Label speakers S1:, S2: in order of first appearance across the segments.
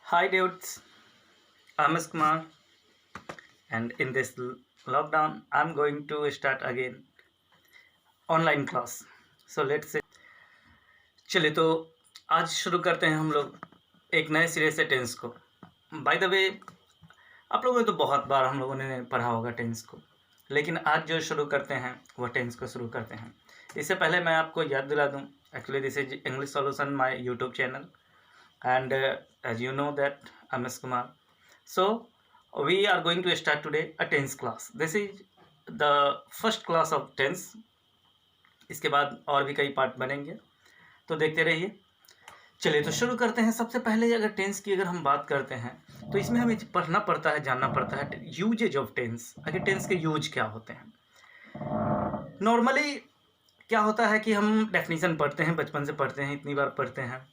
S1: Hi dudes, I'm Kumar, and in this lockdown, I'm going to start again online class. So let's say, चलिए तो आज शुरू करते हैं हम लोग एक नए सिरे से टेंस को। बाय द वे, आप लोगों ने तो बहुत बार हम लोगों ने पढ़ा होगा टेंस को, लेकिन आज जो शुरू करते हैं वह टेंस को शुरू करते हैं। इससे पहले मैं आपको याद दिला दूं, actually this is English solution my YouTube channel, and as you know that I'm S. Kumar. So we are going to start today a tense class. This is the first class of tense. इसके बाद और भी कई part बनेंगे, तो देखते रहिए। चलिए तो शुरू करते हैं। सबसे पहले अगर टेंस की अगर हम बात करते हैं तो इसमें हमें पढ़ना पड़ता है, जानना पड़ता है यूजेज ऑफ टेंस। आगे टेंस के यूज क्या होते हैं। नॉर्मली क्या होता है कि हम डेफिनेशन पढ़ते हैं, बचपन से पढ़ते हैं, इतनी बार पढ़ते हैं,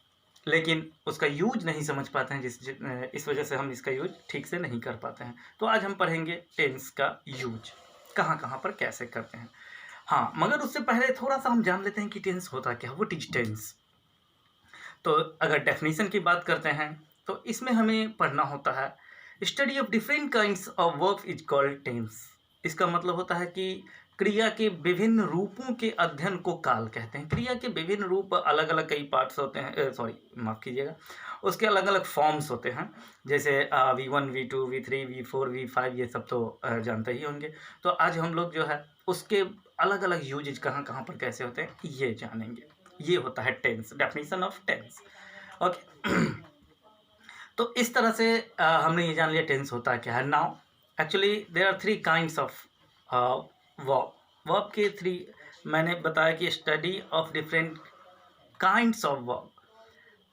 S1: लेकिन उसका यूज नहीं समझ पाते हैं, इस वजह से हम इसका यूज ठीक से नहीं कर पाते हैं। तो आज हम पढ़ेंगे टेंस का यूज, कहाँ कहाँ पर कैसे करते हैं। हाँ, मगर उससे पहले थोड़ा सा हम जान लेते हैं कि टेंस होता क्या है, व्हाट इज टेंस। तो अगर डेफिनेशन की बात करते हैं तो इसमें हमें पढ़ना होता है study of different kinds of verb is called tense. इसका मतलब होता है कि क्रिया के विभिन्न रूपों के अध्ययन को काल कहते हैं। क्रिया के विभिन्न रूप अलग अलग कई पार्ट्स होते हैं, सॉरी माफ़ कीजिएगा, उसके अलग अलग फॉर्म्स होते हैं। जैसे V1, V2, V3, V4, V5, ये सब तो जानते ही होंगे। तो आज हम लोग जो है उसके अलग अलग यूजेज कहाँ कहाँ पर कैसे होते हैं ये जानेंगे। ये होता है tense, definition of tense. Okay तो इस तरह से हमने ये जान लिया टेंस होता क्या है। Now actually there are three kinds of verb. Verb के थ्री मैंने बताया कि study of different kinds of verb.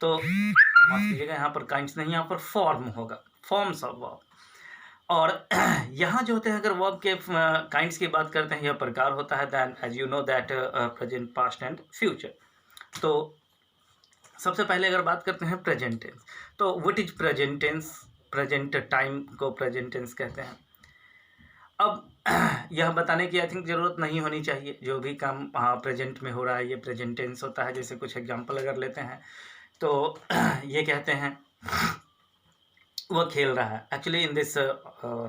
S1: तो माफ कीजिएगा, यहाँ पर काइंड्स नहीं, यहाँ पर फॉर्म होगा, फॉर्म्स ऑफ वर्ब। और यहाँ जो होते हैं, अगर वर्ब के काइंड्स की बात करते हैं, यह प्रकार होता है then as you know that present, past and future. तो सबसे पहले अगर बात करते हैं प्रेजेंट टेंस, तो what is present tense. Present time को प्रेजेंट टेंस कहते हैं। अब यह बताने की आई थिंक ज़रूरत नहीं होनी चाहिए, जो भी काम प्रेजेंट में हो रहा है ये प्रेजेंट टेंस होता है। जैसे कुछ एग्जांपल अगर लेते हैं तो ये कहते हैं वह खेल रहा है। एक्चुअली इन दिस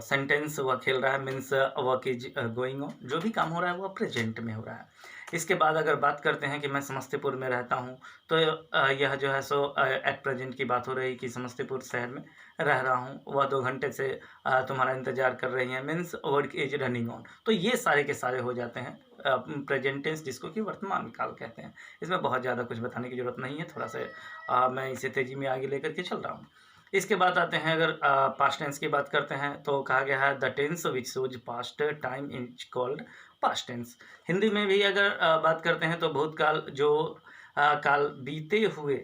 S1: सेंटेंस वह खेल रहा है means work is going on. जो भी काम हो रहा है वह प्रेजेंट में हो रहा है। इसके बाद अगर बात करते हैं कि मैं समस्तीपुर में रहता हूँ, तो यह जो है सो एट प्रेजेंट की बात हो रही है कि समस्तीपुर शहर में रह रहा हूँ। वह 2 घंटे से तुम्हारा इंतज़ार कर रही हैं, means work is running on. तो ये सारे के सारे हो जाते हैं प्रेजेंट टेंस, जिसको कि वर्तमान काल कहते हैं। इसमें बहुत ज़्यादा कुछ बताने की ज़रूरत नहीं है, थोड़ा सा मैं इसे तेज़ी में आगे लेकर के चल रहा हूँ। इसके बाद आते हैं, अगर पास्ट टेंस की बात करते हैं तो कहा गया है the tense which shows past time is called past tense. Hindi में भी अगर बात करते हैं तो भूतकाल, जो काल बीते हुए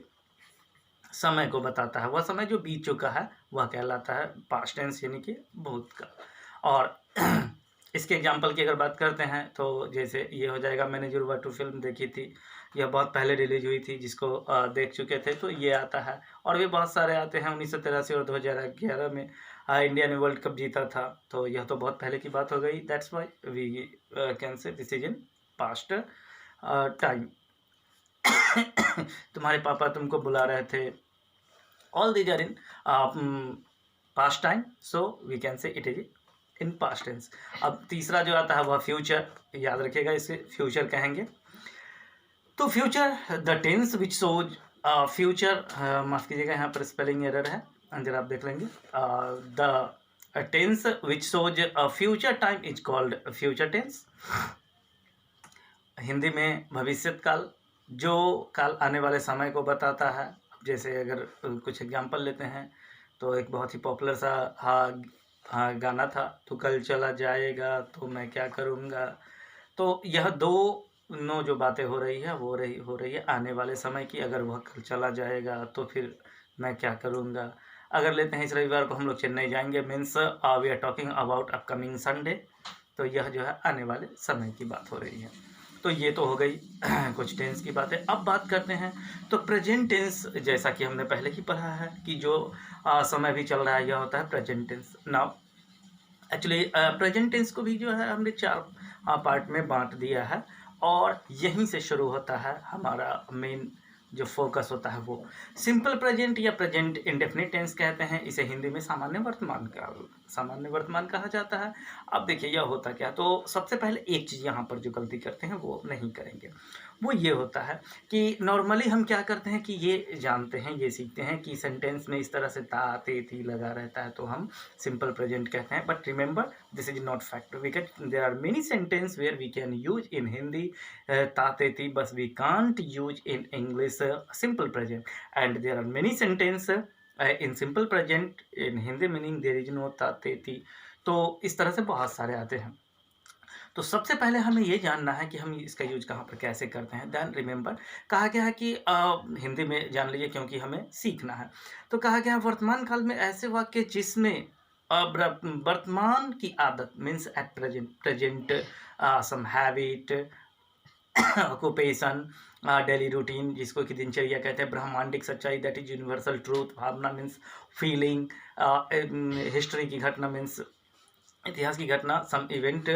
S1: समय को बताता है, वह समय जो बीत चुका है वह कहलाता है पास्ट टेंस, यानी कि भूतकाल। और इसके एग्जाम्पल की अगर बात करते हैं तो जैसे ये हो जाएगा, मैंने जुड़वा 2 फिल्म देखी थी, यह बहुत पहले रिलीज हुई थी, जिसको देख चुके थे, तो ये आता है। और भी बहुत सारे आते हैं। 1983 और 2011 में इंडिया ने वर्ल्ड कप जीता था, तो यह तो बहुत पहले की बात हो गई। That's why we can say this is in past time. तुम्हारे पापा तुमको बुला रहे थे, all these are in past time, so we can say it is in past tense. अब तीसरा जो आता है वह फ्यूचर, याद रखिएगा, इसे फ्यूचर कहेंगे। तो future the tense which shows future, माफ़ कीजिएगा यहाँ पर स्पेलिंग एरर है, अंदर आप देख लेंगे। The tense which shows future time is called future tense. Hindi में भविष्य काल, जो काल आने वाले समय को बताता है। जैसे अगर कुछ एग्जांपल लेते हैं तो एक बहुत ही पॉपुलर सा गाना था, तो कल चला जाएगा तो मैं क्या करूँगा। तो यह दोनों जो बातें हो रही है वो हो रही है आने वाले समय की। अगर वह कल चला जाएगा तो फिर मैं क्या करूँगा। अगर लेते हैं इस रविवार को हम लोग चेन्नई जाएंगे, means we are talking about upcoming Sunday. तो यह जो है आने वाले समय की बात हो रही है। तो ये तो हो गई कुछ टेंस की बातें। अब बात करते हैं तो प्रेजेंट टेंस, जैसा कि हमने पहले ही पढ़ा है कि जो समय भी चल रहा है यह होता है present tense. Now actually present tense को भी जो है हमने 4 पार्ट में बांट दिया है, और यहीं से शुरू होता है हमारा मेन जो फोकस होता है वो। सिंपल प्रेजेंट या प्रेजेंट इंडेफिनिट टेंस कहते हैं, इसे हिंदी में सामान्य वर्तमान कहा जाता है। अब देखिए यह होता क्या, तो सबसे पहले एक चीज़ यहाँ पर जो गलती करते हैं वो नहीं करेंगे, वो ये होता है कि नॉर्मली हम क्या करते हैं कि ये जानते हैं, ये सीखते हैं कि सेंटेंस में इस तरह से ता ते थी लगा रहता है तो हम सिंपल प्रेजेंट कहते हैं। But remember this is not fact, we can there are many sentence where we can use in Hindi ता ते थी, बस we can't use in English simple present, and there are many sentence in simple present in Hindi meaning there is no ता ते थी। तो इस तरह से बहुत सारे आते हैं। तो सबसे पहले हमें ये जानना है कि हम इसका यूज कहाँ पर कैसे करते हैं। देन रिमेंबर कहा गया है कि हिंदी में जान लीजिए क्योंकि हमें सीखना है। तो कहा गया है वर्तमान काल में ऐसे वाक्य जिसमें वर्तमान की आदत means at present some habit occupation daily routine, जिसको कि दिनचर्या कहते हैं, ब्रह्मांडिक सच्चाई दैट इज यूनिवर्सल ट्रूथ, भावना मीन्स फीलिंग, हिस्ट्री की घटना मीन्स इतिहास की घटना, सम इवेंट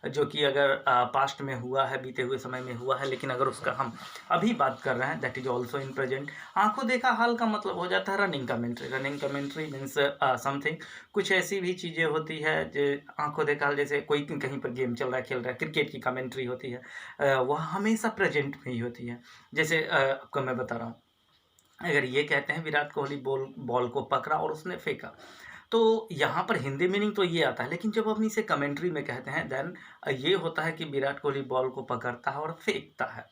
S1: जो कि अगर पास्ट में हुआ है, बीते हुए समय में हुआ है, लेकिन अगर उसका हम अभी बात कर रहे हैं that is also in present. आंखों देखा हाल का मतलब हो जाता है रनिंग कमेंट्री मीन्स समथिंग, कुछ ऐसी भी चीज़ें होती है जो आंखों देखा हाल, जैसे कोई कहीं पर गेम चल रहा है, खेल रहा है, क्रिकेट की कमेंट्री होती है, वह हमेशा प्रेजेंट में ही होती है। जैसे आपको मैं बता रहा हूँ, अगर ये कहते हैं विराट कोहली बॉल को पकड़ा और उसने फेंका, तो यहाँ पर हिंदी मीनिंग तो ये आता है, लेकिन जब हम इसे कमेंट्री में कहते हैं देन ये होता है कि विराट कोहली बॉल को पकड़ता है और फेंकता है।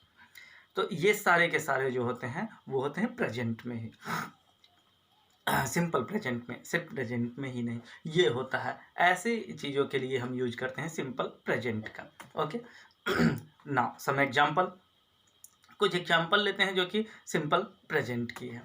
S1: तो ये सारे के सारे जो होते हैं वो होते हैं प्रेजेंट में ही, सिंपल प्रेजेंट में, सिर्फ प्रेजेंट में ही नहीं, ये होता है। ऐसे चीज़ों के लिए हम यूज करते हैं सिंपल प्रेजेंट का। ओके, नाउ सम एग्जाम्पल, कुछ एग्जाम्पल लेते हैं जो कि सिंपल प्रेजेंट की है।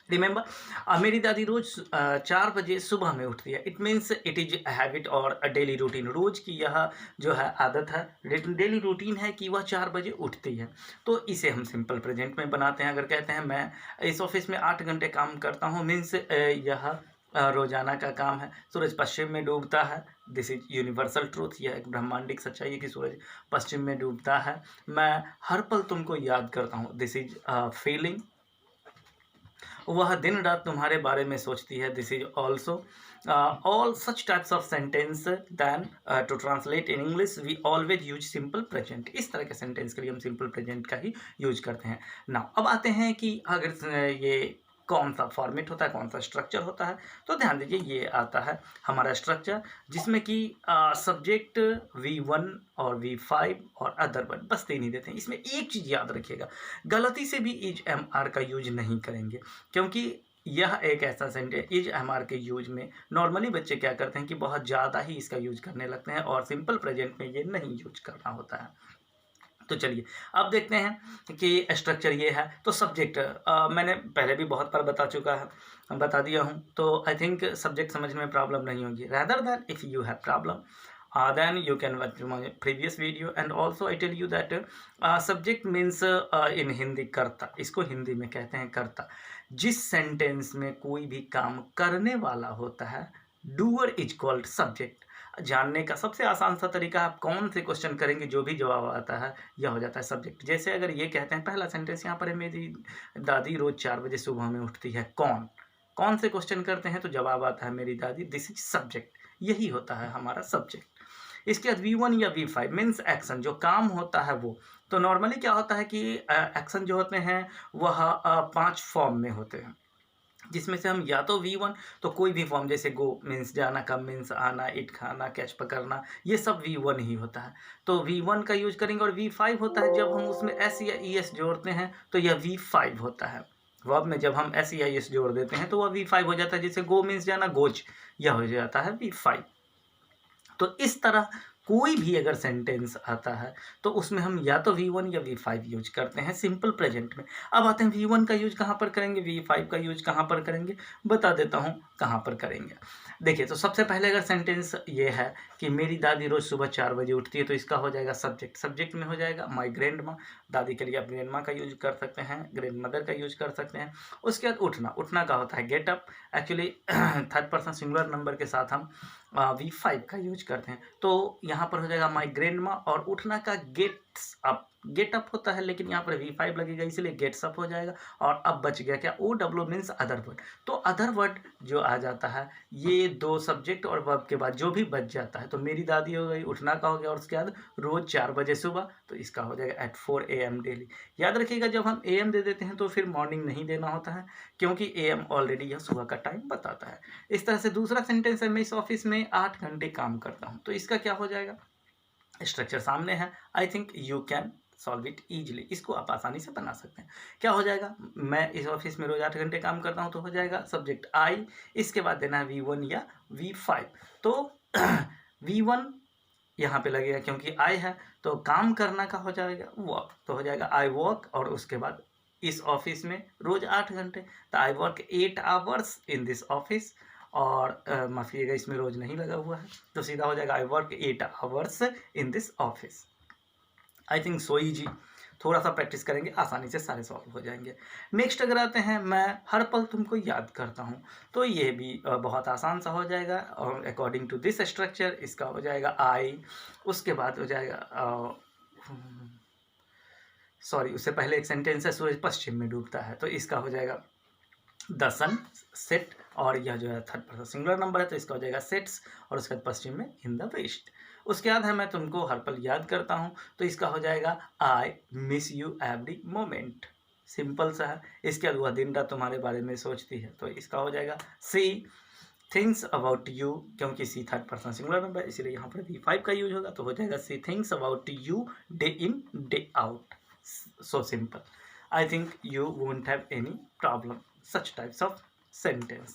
S1: रिमेंबर मेरी दादी रोज 4 बजे सुबह में उठती है। It means it is habit और अ डेली रूटीन, रोज की यह जो है आदत है, डेली रूटीन है कि वह 4 बजे उठती है। तो इसे हम सिंपल प्रेजेंट में बनाते हैं। अगर कहते हैं मैं इस ऑफिस में 8 घंटे काम करता हूँ, मीन्स यह रोजाना का काम है। सूरज पश्चिम में डूबता है, दिस इज यूनिवर्सल ट्रूथ, यह एक ब्रह्मांडिक सच्चाई है कि सूरज पश्चिम में डूबता है। मैं हर पल तुमको याद करता हूँ, दिस इज फीलिंग। वह दिन रात तुम्हारे बारे में सोचती है, this is also. All such types of sentence then to translate in English we always use simple present. इस तरह के सेंटेंस के लिए हम सिंपल प्रेजेंट का ही यूज करते हैं। नाउ अब आते हैं कि अगर ये कौन सा फॉर्मेट होता है, कौन सा स्ट्रक्चर होता है, तो ध्यान दीजिए ये आता है हमारा स्ट्रक्चर, जिसमें कि सब्जेक्ट V1 और V5 और अदर वर्ड, बस 3 ही देते हैं। इसमें एक चीज़ याद रखिएगा, गलती से भी इज MR का यूज नहीं करेंगे, क्योंकि यह एक ऐसा सेंटेंस, इज MR के यूज में नॉर्मली बच्चे क्या करते हैं कि बहुत ज़्यादा ही इसका यूज करने लगते हैं, और सिंपल प्रेजेंट में ये नहीं यूज करना होता है। तो चलिए अब देखते हैं कि स्ट्रक्चर ये है। तो सब्जेक्ट मैंने पहले भी बहुत बार बता दिया हूँ, तो आई थिंक सब्जेक्ट समझने में प्रॉब्लम नहीं होगी। Rather than if you have problem then you can watch my previous video, and also I tell you that subject means in Hindi कर्ता, इसको हिंदी में कहते हैं कर्ता। जिस सेंटेंस में कोई भी काम करने वाला होता है, डूअर इज कॉल्ड सब्जेक्ट। जानने का सबसे आसान सा तरीका, आप कौन से क्वेश्चन करेंगे जो भी जवाब आता है यह हो जाता है सब्जेक्ट। जैसे अगर ये कहते हैं, पहला सेंटेंस यहाँ पर है, मेरी दादी रोज 4 बजे सुबह में उठती है, कौन से क्वेश्चन करते हैं तो जवाब आता है मेरी दादी, दिस इज सब्जेक्ट, यही होता है हमारा सब्जेक्ट। इसके बाद V1 या V5 मीन्स एक्शन, जो काम होता है वो। तो नॉर्मली क्या होता है कि एक्शन जो होते हैं वह 5 फॉर्म में होते हैं, जिसमें से हम या तो V1, तो कोई भी फॉर्म, जैसे गो मीन्स जाना, कम मीन्स आना, इट खाना, कैच पकड़ना, ये सब V1 ही होता है, तो V1 का यूज करेंगे। और V5 होता है जब हम उसमें S या ES जोड़ते हैं, तो यह V5 होता है। वर्ब में जब हम S या ES जोड़ देते हैं तो वह V5 हो जाता है। जैसे गो मीन्स जाना, गोज, यह हो जाता है V5। तो इस तरह कोई भी अगर सेंटेंस आता है तो उसमें हम या तो V1 या V5 यूज करते हैं सिंपल प्रेजेंट में। अब आते हैं V1 का यूज कहाँ पर करेंगे, V5 का यूज कहाँ पर करेंगे, बता देता हूँ कहाँ पर करेंगे। देखिए, तो सबसे पहले अगर सेंटेंस ये है कि मेरी दादी रोज़ सुबह 4 बजे उठती है, तो इसका हो जाएगा सब्जेक्ट में हो जाएगा माई ग्रैंड माँ। दादी के लिए आप ग्रैंड माँ का यूज कर सकते हैं, ग्रैंड मदर का यूज कर सकते हैं। उसके बाद उठना का होता है get up. Actually third person singular number के साथ हम V5 का यूज करते हैं। तो यहाँ पर हो जाएगा माई ग्रैंडमा, और उठना का गेट्स अप, गेट अप होता है, लेकिन यहाँ पर V5 लगेगा इसलिए गेट्स अप हो जाएगा। और अब बच गया क्या, OW मीन्स अदर वर्ड। तो अदर वर्ड जो आ जाता है, ये दो सब्जेक्ट और वर्ब के बाद जो भी बच जाता है, तो मेरी दादी हो गई, उठना का हो गया, और उसके बाद रोज़ 4 बजे सुबह, तो इसका हो जाएगा एट 4 AM डेली। याद रखिएगा जब हम AM दे देते हैं तो फिर मॉर्निंग नहीं देना होता है, क्योंकि AM ऑलरेडी यह सुबह का टाइम बताता है। इस तरह से दूसरा सेंटेंस है, मैं इस ऑफिस में 8 घंटे काम करता हूँ, तो इसका क्या हो जाएगा, स्ट्रक्चर सामने है, I think you can solve it easily, इसको आप आसानी से बना सकते हैं। क्या हो जाएगा, मैं इस ऑफिस में रोज 8 घंटे काम करता हूँ, तो हो जाएगा सब्जेक्ट आई, इसके बाद देना है V1 या V5। तो V1 यहाँ पे लगेगा क्योंकि आई है, तो काम करना का हो जाएगा वर्क, तो हो जाएगा आई वर्क, और उसके बाद इस ऑफिस में रोज 8 घंटे, तो I work 8 hours in this office. और माफ़ कीजिएगा इसमें रोज नहीं लगा हुआ है, तो सीधा हो जाएगा I work 8 hours in this office. I think so easy, थोड़ा सा प्रैक्टिस करेंगे आसानी से सारे सॉल्व हो जाएंगे। नेक्स्ट अगर आते हैं, मैं हर पल तुमको याद करता हूँ, तो ये भी बहुत आसान सा हो जाएगा, और अकॉर्डिंग टू दिस स्ट्रक्चर इसका हो जाएगा आई, उसके बाद हो जाएगा सॉरी उससे पहले एक सेंटेंस है, सूरज पश्चिम में डूबता है, तो इसका हो जाएगा द सन सेट, और यह जो है थर्ड पर्सन सिंगुलर नंबर है, तो इसका हो जाएगा सेट्स, और उसके बाद पश्चिम में इन द वेस्ट। उसके बाद है मैं तुमको हर पल याद करता हूँ, तो इसका हो जाएगा I miss you every moment, simple सा है। इसके बाद वह दिन रात तुम्हारे बारे में सोचती है, तो इसका हो जाएगा सी थिंग्स अबाउट यू, क्योंकि सी थर्ड पर्सन सिंगुलर नंबर है, इसलिए यहाँ पर V5 का यूज होगा, तो हो जाएगा see things about you day in day out. So simple. I think you won't have any problem such types of sentence.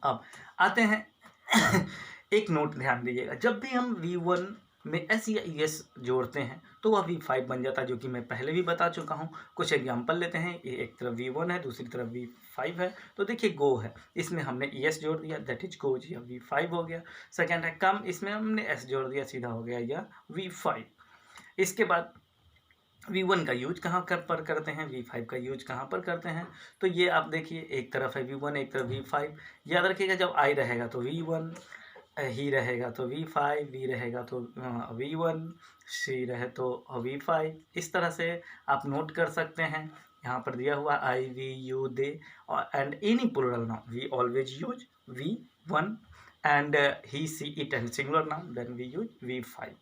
S1: अब आते हैं एक नोट ध्यान दीजिएगा, जब भी हम V1 में S या ES जोड़ते हैं तो वह V5 बन जाता है, जो कि मैं पहले भी बता चुका हूँ। कुछ एग्जांपल लेते हैं, ये एक तरफ V1 है, दूसरी तरफ V5 है, तो देखिए गो है, इसमें हमने ES जोड़ दिया, दैट इज गोज, या V5 हो गया। सेकेंड है कम, इसमें हमने S जोड़ दिया, सीधा हो गया या V5। इसके बाद V1 का यूज कहाँ पर करते हैं, V5 का यूज कहाँ पर करते हैं, तो ये आप देखिए, एक तरफ है V1, एक तरफ V5। याद रखिएगा जब I रहेगा तो V1, ही रहेगा तो V5, V रहेगा तो V1, C रहे तो V5। इस तरह से आप नोट कर सकते हैं। यहाँ पर दिया हुआ I, we, you, they, and any plural noun we always use V1, and he, she, it and singular noun then we use V5।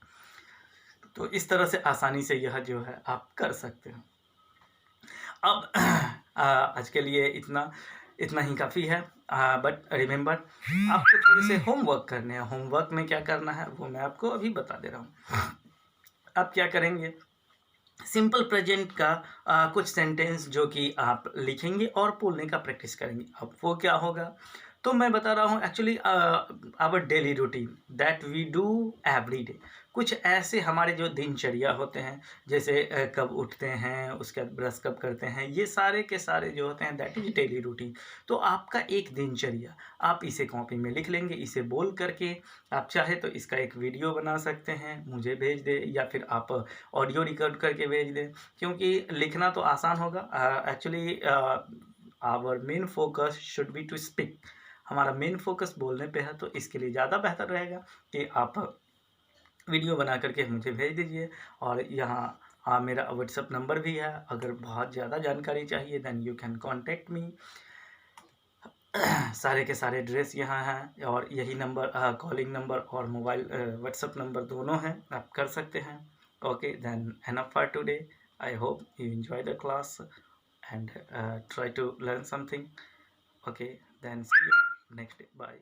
S1: तो इस तरह से आसानी से यह जो है आप कर सकते हो। अब आज के लिए इतना ही काफ़ी है, बट रिमेंबर आपको थोड़े से होमवर्क करने हैं। होमवर्क में क्या करना है वो मैं आपको अभी बता दे रहा हूँ। आप क्या करेंगे, सिंपल प्रेजेंट का कुछ सेंटेंस जो कि आप लिखेंगे और बोलने का प्रैक्टिस करेंगे। अब वो क्या होगा, तो मैं बता रहा हूँ actually our daily routine that we do every day. कुछ ऐसे हमारे जो दिनचर्या होते हैं, जैसे कब उठते हैं, उसके बाद ब्रश कब करते हैं, ये सारे के सारे जो होते हैं दैट इज डेली रूटीन। तो आपका एक दिनचर्या आप इसे कॉपी में लिख लेंगे, इसे बोल करके आप चाहे तो इसका एक वीडियो बना सकते हैं, मुझे भेज दे, या फिर आप ऑडियो रिकॉर्ड करके भेज दें, क्योंकि लिखना तो आसान होगा। Actually our main focus should be to speak, हमारा मेन फोकस बोलने पे है, तो इसके लिए ज़्यादा बेहतर रहेगा कि आप वीडियो बना करके मुझे भेज दीजिए। और यहाँ मेरा व्हाट्सअप नंबर भी है, अगर बहुत ज़्यादा जानकारी चाहिए then you can contact me. सारे के सारे एड्रेस यहाँ हैं, और यही नंबर कॉलिंग नंबर और मोबाइल व्हाट्सअप नंबर दोनों हैं, आप कर सकते हैं। Okay then enough for today, I hope you enjoy the class and try to learn something. Okay, then see you next day. Bye.